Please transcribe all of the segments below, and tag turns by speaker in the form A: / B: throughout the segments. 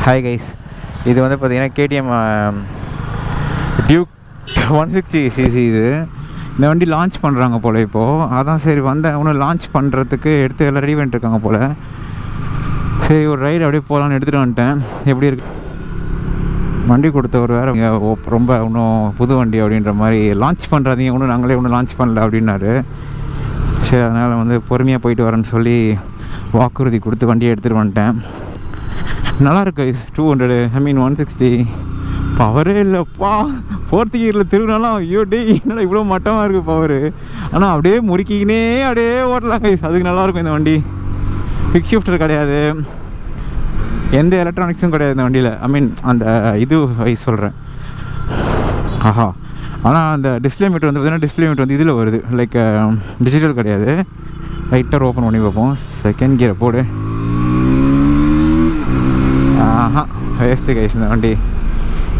A: Hi guys, இது வந்து பார்த்தீங்கன்னா KTM டியூக் 160cc. இந்த வண்டி லான்ச் பண்ணுறாங்க போல் இப்போது. அதான் சரி வந்தேன், இன்னும் லான்ச் பண்ணுறதுக்கு எடுத்து எல்லாம் ரெடி பண்ணிட்டுருக்காங்க போல். சரி ஒரு ரைடு அப்படியே போகலான்னு எடுத்துகிட்டு வந்துட்டேன். எப்படி இருக்கு வண்டி கொடுத்தவர் வேறு ரொம்ப இன்னும் புது வண்டி அப்படின்ற மாதிரி லான்ச் பண்ணுறாதீங்க, இன்னும் நாங்களே ஒன்றும் லான்ச் பண்ணல அப்படின்னாரு. சரி அதனால் வந்து பொறுமையாக போயிட்டு வரேன்னு சொல்லி வாக்குறுதி கொடுத்து வண்டியை எடுத்துகிட்டு வந்துட்டேன். நல்லாயிருக்கு 200, 160 பவரே இல்லைப்பா. 4th கியரில் திருவினாலும் ஐயோ டே என்னடா இவ்வளோ மட்டமாக இருக்குது பவரு. ஆனால் அப்படியே முறுக்கிக்கினே அப்படியே ஓட்டலாம் கைஸ், அதுக்கு நல்லாயிருக்கும் இந்த வண்டி. குவிக் ஷிஃப்டர் கிடையாது, எந்த எலக்ட்ரானிக்ஸும் கிடையாது இந்த வண்டியில். அந்த இது வைஸ் சொல்கிறேன். ஆஹா, ஆனால் அந்த டிஸ்பிளே மீட்டர் வந்து பார்த்தீங்கன்னா டிஸ்பிளே மீட்டர் வந்து இதில் வருது, லைக் டிஜிட்டல் கிடையாது. லைட்டாக ஓப்பன் பண்ணி பார்ப்போம். செகண்ட் கியரை போடு. ஆஹா வேஸ்ட்டு கைஸ் இந்த வண்டி.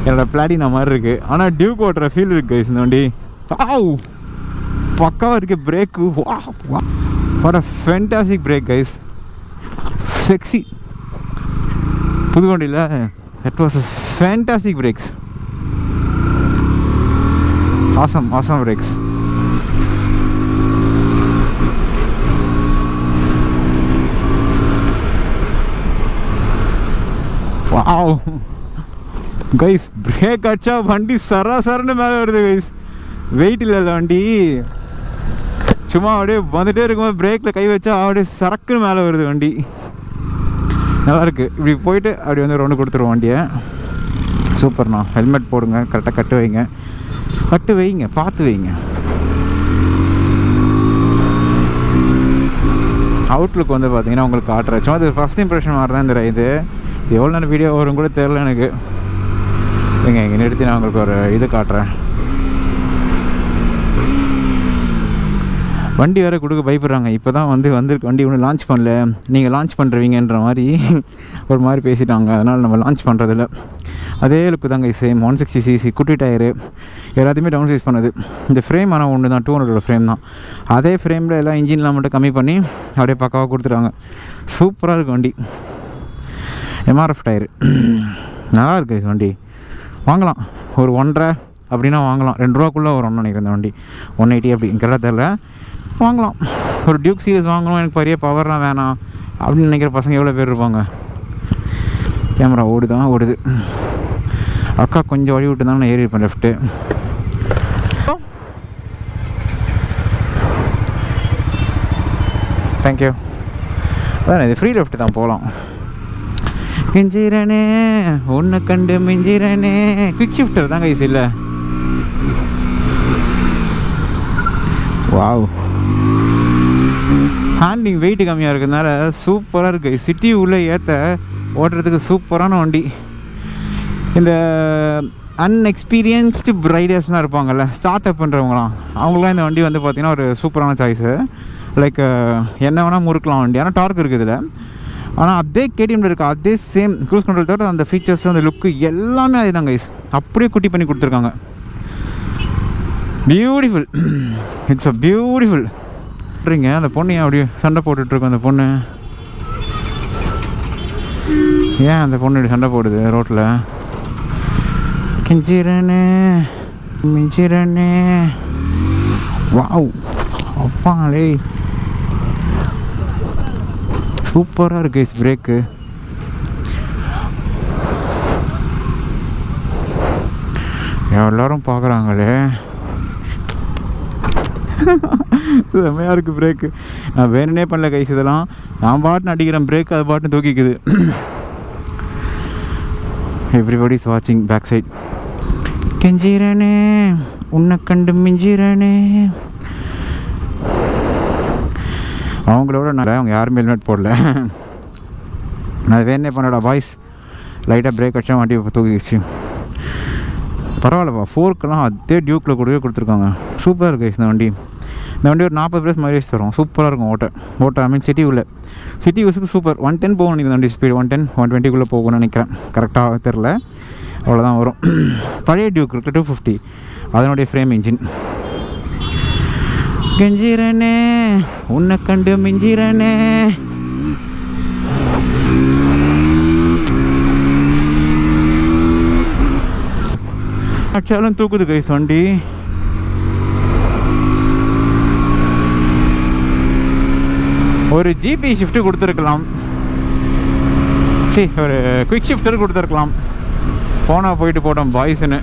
A: என்னோடய பிளாட்டினா மாதிரி இருக்குது, ஆனால் டியூக் ஓட்டுற ஃபீல் இருக்குது கைஸ் இந்த வண்டி. பக்காவாக இருக்குது brake. What a fantastic brake guys, sexy. புது வண்டியில் that was fantastic brakes, awesome brakes. Wow guys, brake அடிச்சா வண்டி சராசரன்னு மேலே வருது கைஸ். வெயிட் இல்லை வண்டி, சும்மா அப்படியே வந்துகிட்டே இருக்கும்போது பிரேக்கில் கை வச்சா அப்படியே சரக்குன்னு மேலே வருது வண்டி. நல்லாயிருக்கு. இப்படி போயிட்டு அப்படி வந்து ரவுண்டு கொடுத்துருவோம் வண்டியை. சூப்பர்ண்ணா. ஹெல்மெட் போடுங்க, கரெக்டாக கட்டு வைங்க, பார்த்து வைங்க. அவுட்லுக் வந்து பார்த்தீங்கன்னா உங்களுக்கு காட்டுறேன். சும்மா அது ஃபஸ்ட் இம்ப்ரெஷன் மாதிரி தான் இந்த இது. எவ்வளோ நேரம் வீடியோ வரும் கூட தெரில எனக்கு. இங்கே நிறுத்தி நான் உங்களுக்கு ஒரு இது காட்டுறேன். வண்டி வேறு கொடுக்க பயப்படுறாங்க. இப்போ தான் வந்திருக்கு வண்டி ஒன்றும் லான்ச் பண்ணல, நீங்கள் லான்ச் பண்ணுறீங்கன்ற மாதிரி ஒரு மாதிரி பேசிட்டாங்க. அதனால் நம்ம லான்ச் பண்ணுறதில்ல. அதே லுக்கு தாங்க சேம். 160cc குட்டி டயரு, எல்லாத்தையுமே டவுன் சைஸ் பண்ணுது. இந்த ஃப்ரேம் ஆனால் ஒன்று தான், 200 ஃப்ரேம் தான். அதே ஃப்ரேமில் எல்லாம் இன்ஜின்லாம் மட்டும் கம்மி பண்ணி அப்படியே பக்காவாக கொடுத்துருவாங்க. சூப்பராக இருக்குது வண்டி. MRF டயரு நல்லா இருக்குது வண்டி. வாங்கலாம், ஒரு 1.5 அப்படின்னா வாங்கலாம். 2 ரூபாக்குள்ளே வரும்னு நினைக்கிறேன் இந்த வண்டி. 180 அப்படி கரெக்டாக தெரில, வாங்கலாம். ஒரு டியூக் சீரியஸ் வாங்கணும், எனக்கு பெரிய பவர்லாம் வேணாம் அப்படின்னு நினைக்கிற பசங்க எவ்வளோ பேர் இருப்பாங்க. கேமரா ஓடுது. அக்கா கொஞ்சம் வழி விட்டு தான் நான் ஏறி இருப்பேன் லெஃப்ட்டு. தேங்க்யூ. அதான் இது ஃப்ரீ லெஃப்ட்டு தான் போகலாம். மிஞ்சிரனே ஒன்று கண்டு மிஞ்சிரனே. குவிக் ஷிஃப்டர் தான் கைஸ் இல்லை. வாவ், ஹேண்டிங் வெயிட் கம்மியாக இருக்கிறதுனால சூப்பராக இருக்குது. சிட்டி உள்ளே ஏற்ற ஓட்டுறதுக்கு சூப்பரான வண்டி. இந்த அன்எக்ஸ்பீரியன்ஸ்டு ரைடர்ஸ்லாம் இருப்பாங்கள்ல, ஸ்டார்ட் அப் பண்ணுறவங்களாம், அவங்களாம் இந்த வண்டி வந்து பார்த்திங்கன்னா ஒரு சூப்பரான சாய்ஸு. லைக் என்ன வேணால் முறுக்கலாம் வண்டி, ஆனால் டார்க் இருக்குது இதில். ஆனால் அதே KTMல இருக்குது, அதே சேம் க்ரூஸ் கண்ட்ரோல் தவிர அந்த ஃபீச்சர்ஸ், அந்த லுக்கு எல்லாமே அதே தான் கைஸ். அப்படியே குட்டி பண்ணி கொடுத்துருக்காங்க. Beautiful, it's a beautiful. சொல்கிறீங்க அந்த பொண்ணு ஏன் அப்படியே சண்டை போட்டுட்ருக்கோம்? அந்த பொண்ணு ஏன் அந்த பொண்ணு இப்படி சண்டை போடுது ரோட்டில்? கெஞ்சிரனே மிஞ்சிரனே. வாவ் அப்பாலே, சூப்பராக இருக்குது பிரேக்கு. எல்லோரும் பார்க்குறாங்களே, செம்மையாக இருக்குது பிரேக்கு. நான் வேணுனே பண்ணல கைஸ், இதெல்லாம் நான் பாட்டுன்னு அடிக்கிறேன் பிரேக்கு, அது பாட்டுன்னு தூக்கிக்குது. எவ்ரிபடி இஸ் வாட்சிங் பேக் சைட். கெஞ்சிரனே உன்னை கண்டு மிஞ்சிரனே. அவங்களோட அவங்க யாருமே ஹெல்மெட் போடல. நான் வேணே பண்ணடா பாய்ஸ். லைட்டாக பிரேக் அடிச்சா வண்டி தூக்கிடுச்சு. பரவாயில்லப்பா, ஃபோர்க்கெல்லாம் அதே டியூக்கில் கொடுத்துருக்காங்க. சூப்பராக இருக்குது இந்த வண்டி. இந்த வண்டி ஒரு 40 ப்ளஸ் மைலேஜ் தரும். சூப்பராக இருக்கும் ஓட்ட. சிட்டி உள்ள சிட்டி யூஸுக்கு சூப்பர். 110 போகணும் இந்த வண்டி ஸ்பீடு. 110 120 போகணும்னு நினைக்கிறேன், கரெக்டாக தெரில. அவ்வளோதான் வரும். பழைய டியூக் இருக்குது 250, அதனுடைய ஃப்ரேம் இன்ஜின். கெஞ்சிரனே உன்னை கண்டு மிஞ்சிரனே. அடிச்சாலும் தூக்குது கைஸ் வண்டி. ஒரு ஜிபி ஷிஃப்ட்டு கொடுத்துருக்கலாம், சரி ஒரு குயிக் ஷிஃப்டர் கொடுத்துருக்கலாம். போனால் போயிட்டு போட்டோம் பாய்ஸுன்னு.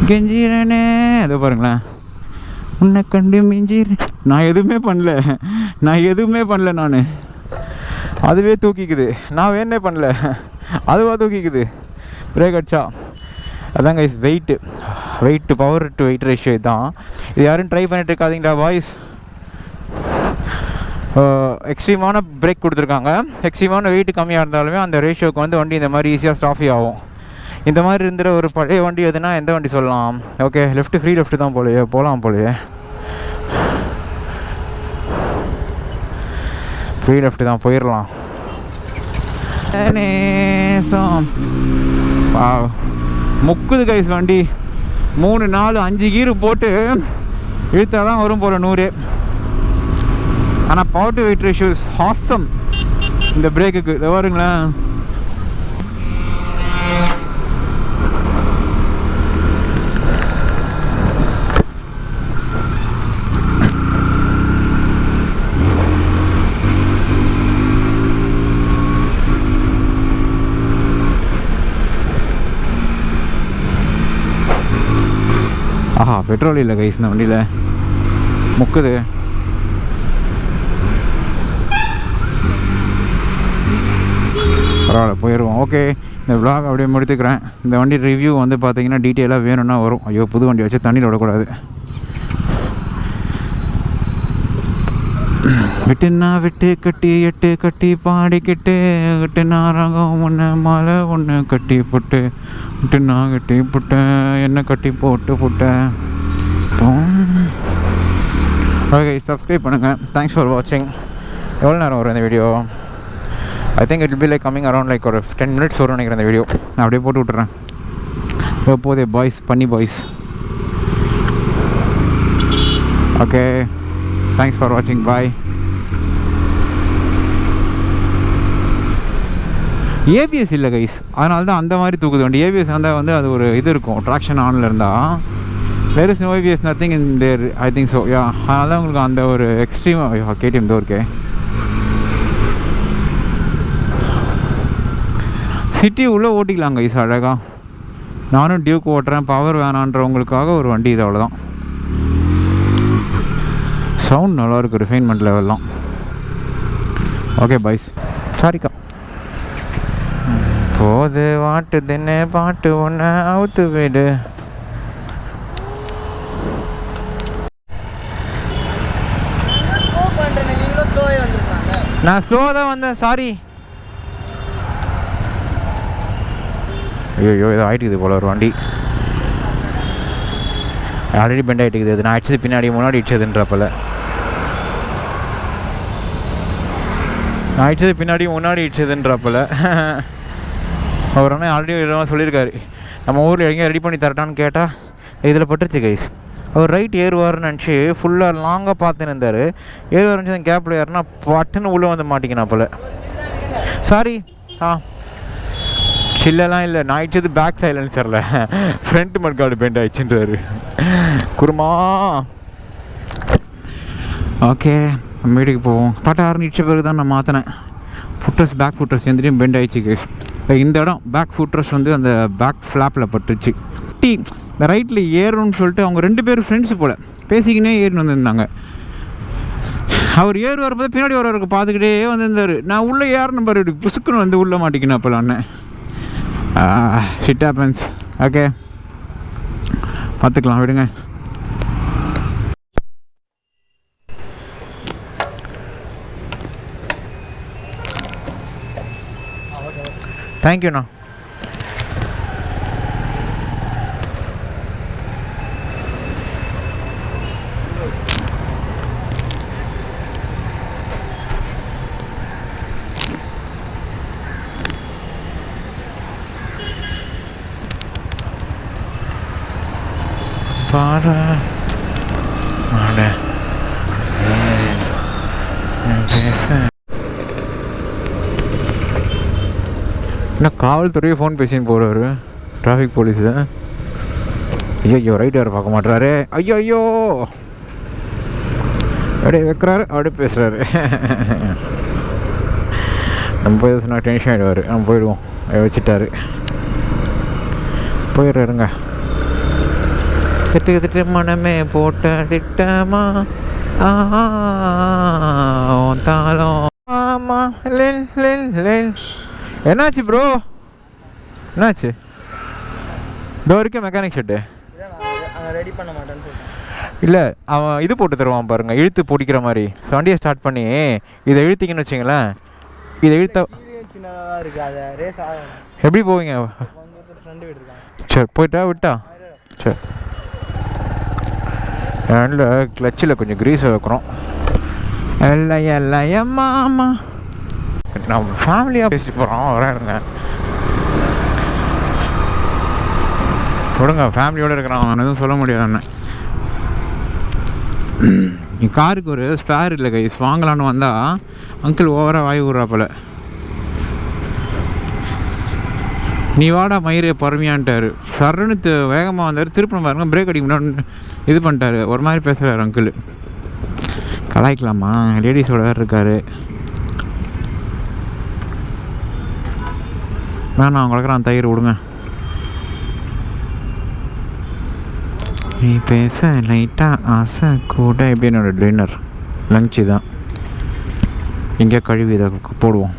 A: கெஞ்சிரனே அதை பாருங்களேன், உன்னை கண்டு மிஞ்சிரு. நான் எதுவுமே பண்ணல நான். அதுவே தூக்கிக்குது. நான் வேணே பண்ணல, அதுவாக தூக்கிக்குது பிரேக் அடிச்சா. அதான் guys weight power to wait ratio தான். இது யாரும் ட்ரை பண்ணிட்டு இருக்காதீங்களா பாய்ஸ். எக்ஸ்ட்ரீமான பிரேக் கொடுத்துருக்காங்க. எக்ஸ்ட்ரீமான வெயிட் கம்மியாக இருந்தாலுமே அந்த ரேஷியோக்கு வந்து வண்டி இந்த மாதிரி ஈஸியாக ஸ்டாஃபி ஆகும். இந்த மாதிரி இருந்துற ஒரு பழைய வண்டி எதுனா எந்த வண்டி சொல்லலாம்? ஓகே, லெஃப்ட்டு ஃப்ரீ லெஃப்ட்டு தான் போகலாம் போலையே. ஃப்ரீ லெஃப்ட்டு தான் போயிடலாம். முக்குது கைஸ் வண்டி. 3 4 5 கீரு போட்டு இழுத்தா தான் வரும் போல் 100. ஆனால் power to weight ratios awesome இந்த பிரேக்குக்கு. இதை வருங்களேன், ஆஹா பெட்ரோல் இல்லை கைஸ் இந்த வண்டியில், முக்குது. பரவாயில்ல போயிடுவோம். ஓகே, இந்த விலாக் அப்படியே முடித்துக்கிறேன். இந்த வண்டி ரிவ்யூ வந்து பார்த்தீங்கன்னா டீட்டெயிலாக வேணும்னா வரும். ஐயோ புது வண்டி வச்சு தண்ணியில் விடக்கூடாது. விட்டுன்னா விட்டு கட்டி 8 கட்டி பாடிக்கிட்டு விட்டுனா ரகம் ஒன்று மாலை ஒன்று கட்டி போட்டு விட்டுனா கட்டி போட்டேன் என்ன கட்டி போட்டு போட்டேன். ஓகே, சப்ஸ்கிரைப் பண்ணுங்கள். தேங்க்ஸ் ஃபார் வாட்சிங். எவ்வளோ நேரம் வரும் இந்த video? I think it will be like coming around like ஒரு 10 minutes வரும் நினைக்கிறேன் இந்த வீடியோ. நான் அப்படியே போட்டு விட்டுறேன். போதே பாய்ஸ், பண்ணி பாய்ஸ். ஓகே, தேங்க்ஸ் ஃபார் வாட்சிங், பாய். ஏபிஎஸ் இல்லை கைஸ், அதனால தான் அந்த மாதிரி தூக்குது வண்டி. ஏபிஎஸ் இருந்தால் வந்து அது ஒரு இது இருக்கும், ட்ராக்ஷன் ஆனில் இருந்தால். Where is no ABS, nothing in there, I think so. Yeah, அதனால தான் உங்களுக்கு அந்த ஒரு எக்ஸ்ட்ரீம். கேடிஎம் தான் இருக்கே. சிட்டி உள்ளே ஓட்டிக்கலாம் கைஸ் அழகாக. நானும் டியூக் ஓட்டுறேன், பவர் வேணான்றவங்களுக்காக ஒரு வண்டி இது, அவ்வளோதான். சவுண்ட் நல்லாயிருக்கு, ரிஃபைன்மெண்ட் லெவல்லாம். ஓகே பாய்ஸ், சாரிக்கா. போது வாட்டு தின்னு பாட்டு ஒன்று அவுத்து விடு. நான் ஸ்லோ தான் வந்தேன், சாரி. ஐயோ ஏதோ ஆகிட்டுக்குது போல ஒரு வண்டி. ஆல்ரெடி பெண்ட் ஆகிட்டுக்குது. அது நான் அடிச்சது பின்னாடி முன்னாடி இடிச்சதுன்றப்பல. நான் அடிச்சது பின்னாடி முன்னாடி இடிச்சதுன்றப்பல. அவர் ஆனால் ஆல்ரெடி இதெல்லாம் சொல்லியிருக்காரு, நம்ம ஊரில் எங்கேயும் ரெடி பண்ணி தரட்டான்னு கேட்டால் இதில் பட்டுருச்சு கைஸ். அவர் ரைட் ஏறுவார்னு நினச்சி ஃபுல்லாக லாங்காக பார்த்துன்னு இருந்தார். ஏறுவார் நினச்சி அந்த கேப்பில் ஏறுனா பட்டுன்னு உள்ளே வந்து மாட்டிக்கினா போல். சாரி. சில்லெல்லாம் இல்லை, நான் ஆயிடுச்சது பேக் சைலன்சரில், ஃப்ரண்ட் மட்கார்டு பெண்ட் ஆயிடுச்சுன்றாரு குருமா. ஓகே, வீட்டுக்கு போவோம். பாட்டா ஆரம்பிச்ச பிறகு தான் நான் மாற்றினேன். ஃபுட்ரஸ், பேக் ஃபுட்ரஸ் எந்திரியும் பெண்ட் ஆயிடுச்சு. இந்த இடம் பேக் ஃபுட்ரஸ் வந்து அந்த பேக் ஃப்ளாப்பில் பட்டுருச்சு. இந்த ரைட்டில் ஏறணும்னு சொல்லிட்டு அவங்க 2 பேரும் ஃப்ரெண்ட்ஸு போல் பேசிக்கினே ஏறின்னு வந்திருந்தாங்க. அவர் ஏறுவார் பார்த்து பின்னாடி வரவருக்கு பார்த்துக்கிட்டே வந்திருந்தார். நான் உள்ளே ஏறணும் பாரு, இப்படி புசுக்குன்னு வந்து உள்ளே மாட்டிக்கினேன் அப்போலான்னு. Shit happens. ஓகே, பார்த்துக்கலாம், விடுங்க. தேங்க்யூண்ணா. பாடா என்ன காவல்துறையே ஃபோன் பேசின்னு போகிறாரு டிராஃபிக் போலீஸு. ஐயோ ரைட் வேறு பார்க்க மாட்டுறாரு. ஐயோ ஐயோ அப்படியே வைக்கிறாரு அப்படியே பேசுகிறாரு. நம்ம போய் சொன்னால் டென்ஷன் ஆகிடுவார். நம்ம போயிடுவோம். வச்சுட்டாரு போயிடுறாருங்க. திட்டு மனமே போட்ட திட்டமா தாளம். ஆமாம் என்னாச்சு ப்ரோ? என்னாச்சு? இதோ இருக்க மெக்கானிக் ஷெட்டு
B: ரெடி பண்ண மாட்டேன்னு சொல்லிட்டேன்.
A: இல்லை அவன் இது போட்டு தருவான் பாருங்கள், இழுத்து பிடிக்கிற மாதிரி. வண்டியை ஸ்டார்ட் பண்ணி இதை இழுத்திங்கன்னு வச்சிங்களேன். இதை இழுத்த
B: சின்னதாக இருக்குது. அதை ரேஸ் ஆகும்.
A: எப்படி போவீங்க?
B: ஃப்ரெண்டு வீடு இருக்காங்க.
A: சரி போயிட்டா விட்டா சரி. அதில் கிளச்சில் கொஞ்சம் க்ரீஸை வைக்கிறோம். மாமா நான் ஃபேமிலியாக பேசிட்டு போகிறோம். வராருங்க கொடுங்க. ஃபேமிலியோடு இருக்கிறான். அவன் எதுவும் சொல்ல முடியாது. அண்ணன் காருக்கு ஒரு ஸ்பேர் இல்லை கைஸ், வாங்கலான்னு வந்தால் அங்கிள் ஓவராக வாய் விட்றாப்பில். நீ வாடா மயிறு பொறுமையான்ட்டார். சருன்னு வேகமாக வந்தார். திருப்பி பாருங்க பிரேக் அடிக்க முன்னாடி இது பண்ணிட்டாரு. ஒரு மாதிரி பேசுகிறார் அங்கிள். கலாய்க்கலாமா? லேடிஸோட வேறு இருக்கார். வேணாம் அவங்களுக்கு நான் தயிர் விடுங்க. நீ பேச லைட்டாக ஆசை கூட. எப்படி என்னோடய டின்னர் லஞ்சு தான். எங்கேயா கழுவி இதை போடுவோம்.